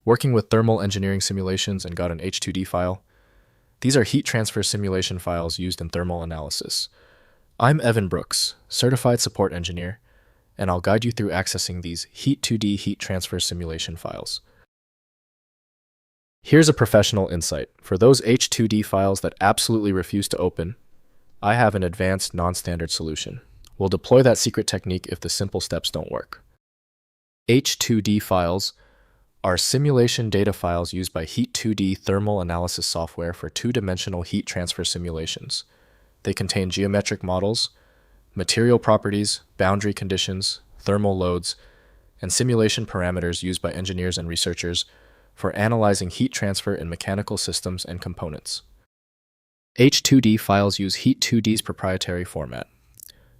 Working with thermal engineering simulations and got an H2D file. These are heat transfer simulation files used in thermal analysis. I'm Evan Brooks, Certified Support Engineer, and I'll guide you through accessing these Heat2D heat transfer simulation files. Here's a professional insight. For those H2D files that absolutely refuse to open, I have an advanced non-standard solution. We'll deploy that secret technique if the simple steps don't work. H2D files are simulation data files used by Heat2D thermal analysis software for two-dimensional heat transfer simulations. They contain geometric models, material properties, boundary conditions, thermal loads, and simulation parameters used by engineers and researchers for analyzing heat transfer in mechanical systems and components. H2D files use Heat2D's proprietary format,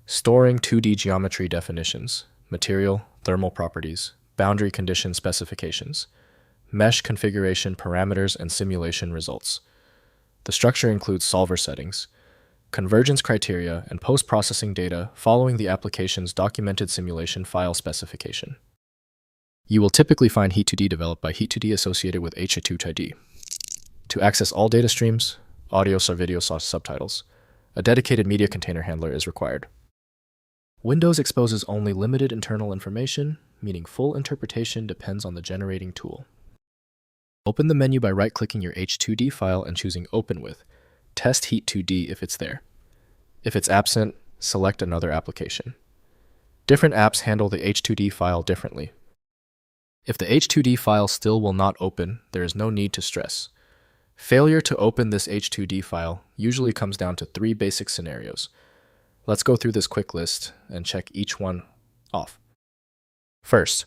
storing 2D geometry definitions, material, thermal properties, boundary condition specifications, mesh configuration parameters, and simulation results. The structure includes solver settings, convergence criteria, and post-processing data following the application's documented simulation file specification. You will typically find Heat2D developed by Heat2D associated with H2D. To access all data streams, audio or video subtitles, a dedicated media container handler is required. Windows exposes only limited internal information, meaning full interpretation depends on the generating tool. Open the menu by right-clicking your H2D file and choosing Open With. Test Heat2D if it's there. If it's absent, select another application. Different apps handle the H2D file differently. If the H2D file still will not open, there is no need to stress. Failure to open this H2D file usually comes down to 3 basic scenarios. Let's go through this quick list and check each one off. First,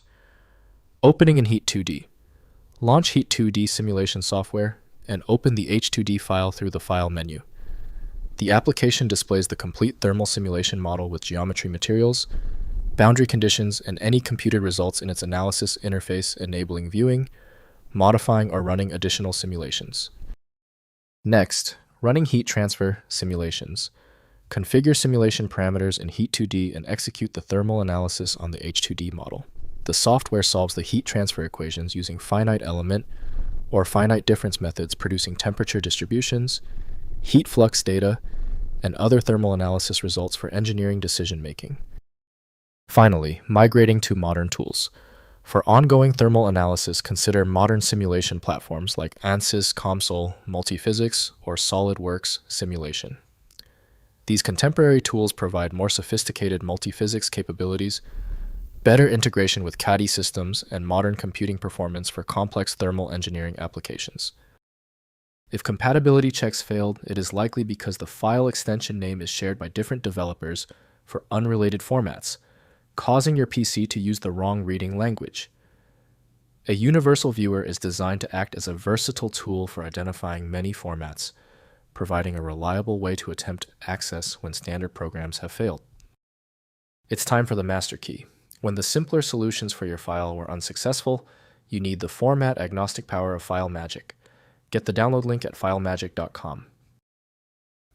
opening in Heat2D. Launch Heat2D simulation software and open the H2D file through the File menu. The application displays the complete thermal simulation model with geometry materials, boundary conditions, and any computed results in its analysis interface, enabling viewing, modifying, or running additional simulations. Next, running heat transfer simulations. Configure simulation parameters in Heat2D and execute the thermal analysis on the H2D model. The software solves the heat transfer equations using finite element or finite difference methods, producing temperature distributions, heat flux data, and other thermal analysis results for engineering decision-making. Finally, migrating to modern tools. For ongoing thermal analysis, consider modern simulation platforms like ANSYS, COMSOL, Multiphysics, or SolidWorks Simulation. These contemporary tools provide more sophisticated multiphysics capabilities, better integration with CAD systems, and modern computing performance for complex thermal engineering applications. If compatibility checks failed, it is likely because the file extension name is shared by different developers for unrelated formats, causing your PC to use the wrong reading language. A universal viewer is designed to act as a versatile tool for identifying many formats, providing a reliable way to attempt access when standard programs have failed. It's time for the master key. When the simpler solutions for your file were unsuccessful, you need the format agnostic power of FileMagick. Get the download link at filemagick.com.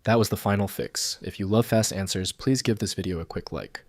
That was the final fix. If you love fast answers, please give this video a quick like.